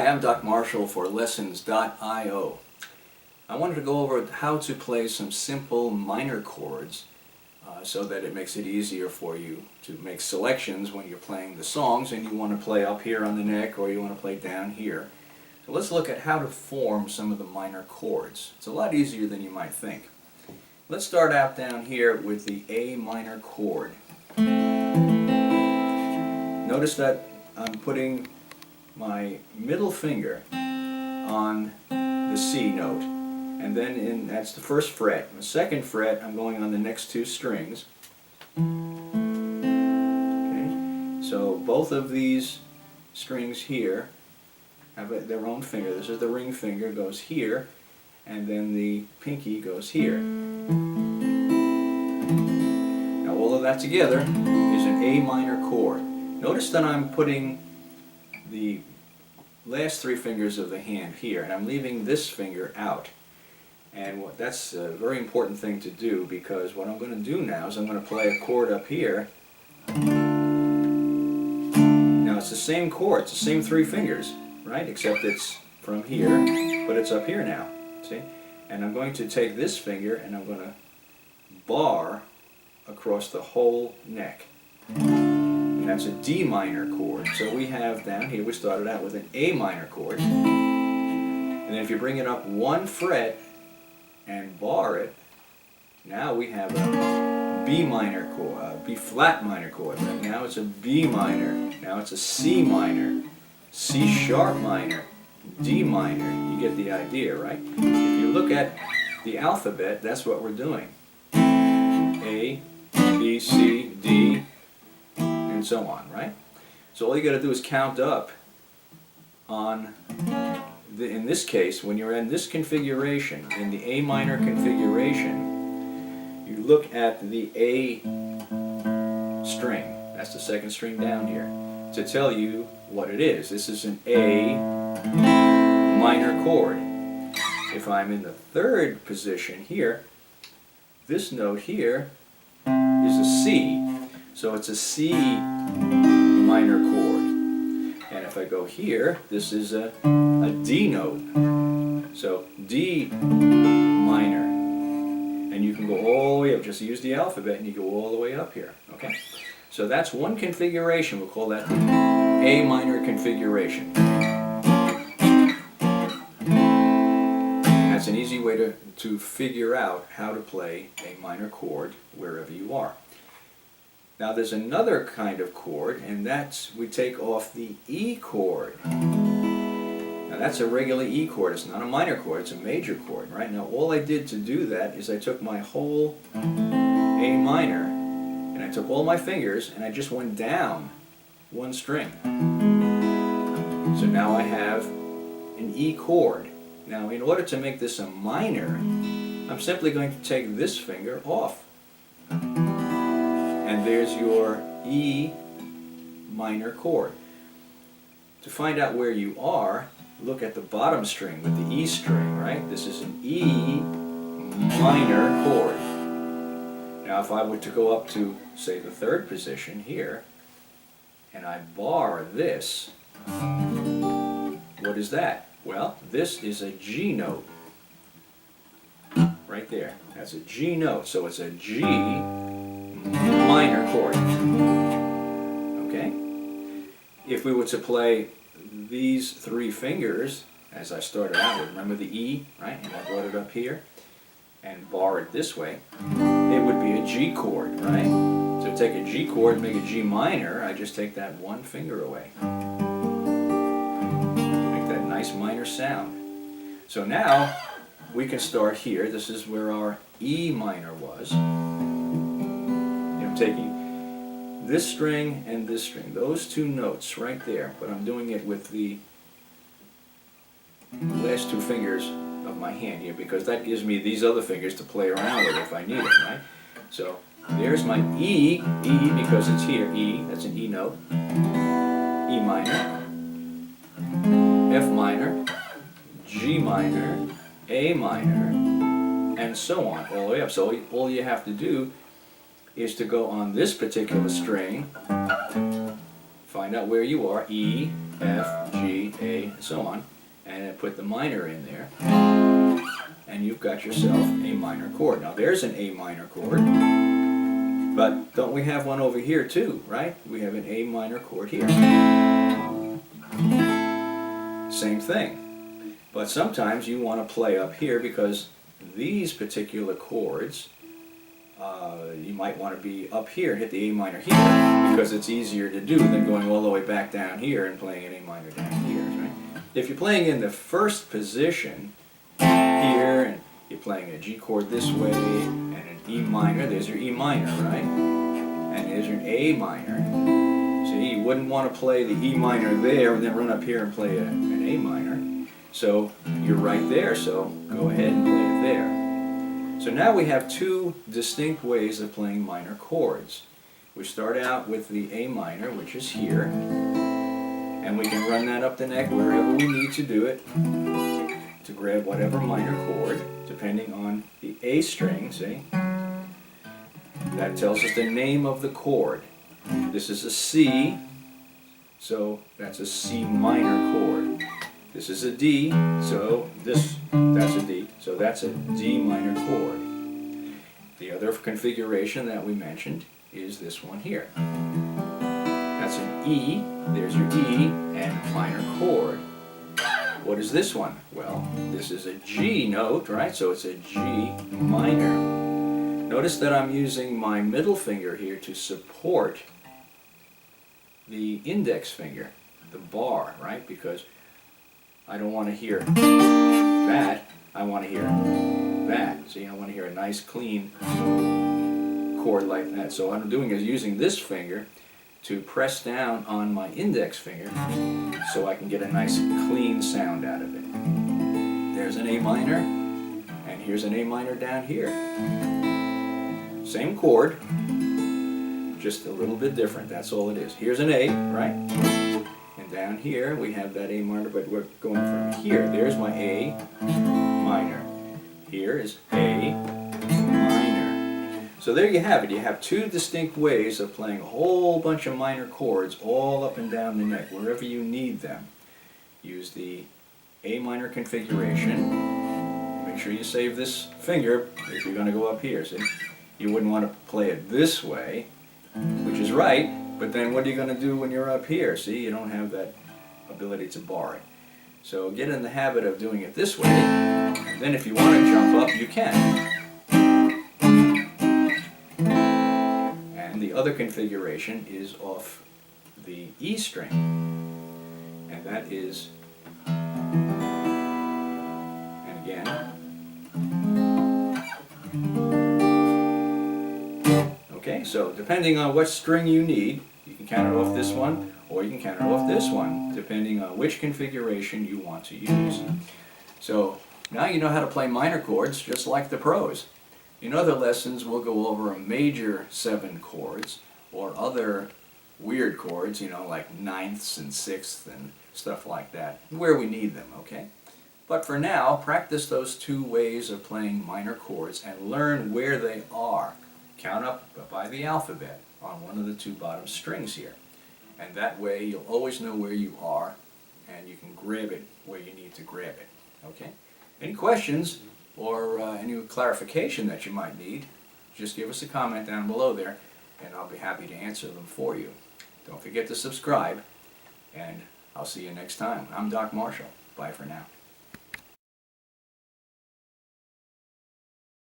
Hi, I'm Doc Marshall for Lessons.io. I wanted to go over how to play some simple minor chords so that it makes it easier for you to make selections when you're playing the songs and you want to play up here on the neck or you want to play down here. So let's look at how to form some of the minor chords. It's a lot easier than you might think. Let's start out down here with the A minor chord. Notice that I'm putting my middle finger on the C note, and then that's the first fret. The second fret I'm going on the next two strings. Okay, so both of these strings here have their own finger. This is the ring finger, goes here, and then the pinky goes here. Now all of that together is an A minor chord. Notice that I'm putting the last three fingers of the hand here, and I'm leaving this finger out. And that's a very important thing to do, because what I'm going to do now is I'm going to play a chord up here. Now it's the same chord, it's the same three fingers, right? Except it's from here, but it's up here now. See? And I'm going to take this finger and I'm going to bar across the whole neck. That's a D minor chord. So we have down here, we started out with an A minor chord. And then if you bring it up one fret and bar it, now we have a B minor chord, a B flat minor chord. Right now it's a B minor. Now it's a C minor, C sharp minor, D minor. You get the idea, right? If you look at the alphabet, that's what we're doing. A, B, C, D, and so on, right? So all you got to do is count up on, in this case, when you're in this configuration, in the A minor configuration, you look at the A string, that's the second string down here, to tell you what it is. This is an A minor chord. If I'm in the third position here, this note here is a C. So it's a C minor chord. And if I go here, this is a D note. So D minor. And you can go all the way up. Just use the alphabet and you go all the way up here. Okay? So that's one configuration. We'll call that the A minor configuration. That's an easy way to figure out how to play a minor chord wherever you are. Now there's another kind of chord, and that's, we take off the E chord. Now that's a regular E chord, it's not a minor chord, it's a major chord, right? Now all I did to do that is I took my whole A minor, and I took all my fingers, and I just went down one string. So now I have an E chord. Now in order to make this a minor, I'm simply going to take this finger off. And there's your E minor chord. To find out where you are, look at the bottom string with the E string, right? This is an E minor chord. Now if I were to go up to, say, the third position here, and I bar this, what is that? Well, this is a G note. Right there. That's a G note. So it's a G minor chord. Okay? If we were to play these three fingers, as I started out with, remember the E, right? And I brought it up here and bar it this way, it would be a G chord, right? So take a G chord and make a G minor, I just take that one finger away. Make that nice minor sound. So now we can start here. This is where our E minor was. Taking this string and this string, those two notes right there, but I'm doing it with the last two fingers of my hand here, because that gives me these other fingers to play around with if I need it, right? So there's my E, because it's here, E, that's an E note, E minor, F minor, G minor, A minor, and so on, all the way up. So all you have to do is to go on this particular string, find out where you are, E, F, G, A, and so on, and put the minor in there, and you've got yourself a minor chord. Now there's an A minor chord, but don't we have one over here too, right? We have an A minor chord here. Same thing. But sometimes you want to play up here because these particular chords, you might want to be up here and hit the A minor here because it's easier to do than going all the way back down here and playing an A minor down here, right? If you're playing in the first position here and you're playing a G chord this way and an E minor, there's your E minor, right? And there's your A minor. See, you wouldn't want to play the E minor there and then run up here and play an A minor. So you're right there, so go ahead and play it there. So now we have two distinct ways of playing minor chords. We start out with the A minor, which is here, and we can run that up the neck wherever we need to do it to grab whatever minor chord, depending on the A string, see? That tells us the name of the chord. This is a C, so that's a C minor chord. This is a D, so that's a D, so that's a D minor chord. The other configuration that we mentioned is this one here. That's an E, there's your E, and a minor chord. What is this one? Well, this is a G note, right? So it's a G minor. Notice that I'm using my middle finger here to support the index finger, the bar, right? Because I don't want to hear that, I want to hear that. See, I want to hear a nice clean chord like that. So what I'm doing is using this finger to press down on my index finger so I can get a nice clean sound out of it. There's an A minor, and here's an A minor down here. Same chord, just a little bit different, that's all it is. Here's an A, right? And down here we have that A minor, but we're going from here. There's my A minor. Here is A minor. So there you have it. You have two distinct ways of playing a whole bunch of minor chords all up and down the neck, wherever you need them. Use the A minor configuration. Make sure you save this finger if you're going to go up here. See? You wouldn't want to play it this way, which is right, but then what are you going to do when you're up here? See, you don't have that ability to bar it. So get in the habit of doing it this way, and then if you want to jump up, you can. And the other configuration is off the E string, and that is, and again, okay, so depending on what string you need, you can count it off this one, or you can count it off this one, depending on which configuration you want to use. So now you know how to play minor chords just like the pros. In other lessons, we'll go over a major 7 chords, or other weird chords, you know, like ninths and sixths and stuff like that, where we need them, okay? But for now, practice those two ways of playing minor chords and learn where they are. Count up by the alphabet on one of the two bottom strings here. And that way you'll always know where you are and you can grab it where you need to grab it. Okay? Any questions or any clarification that you might need, just give us a comment down below there and I'll be happy to answer them for you. Don't forget to subscribe and I'll see you next time. I'm Doc Marshall. Bye for now.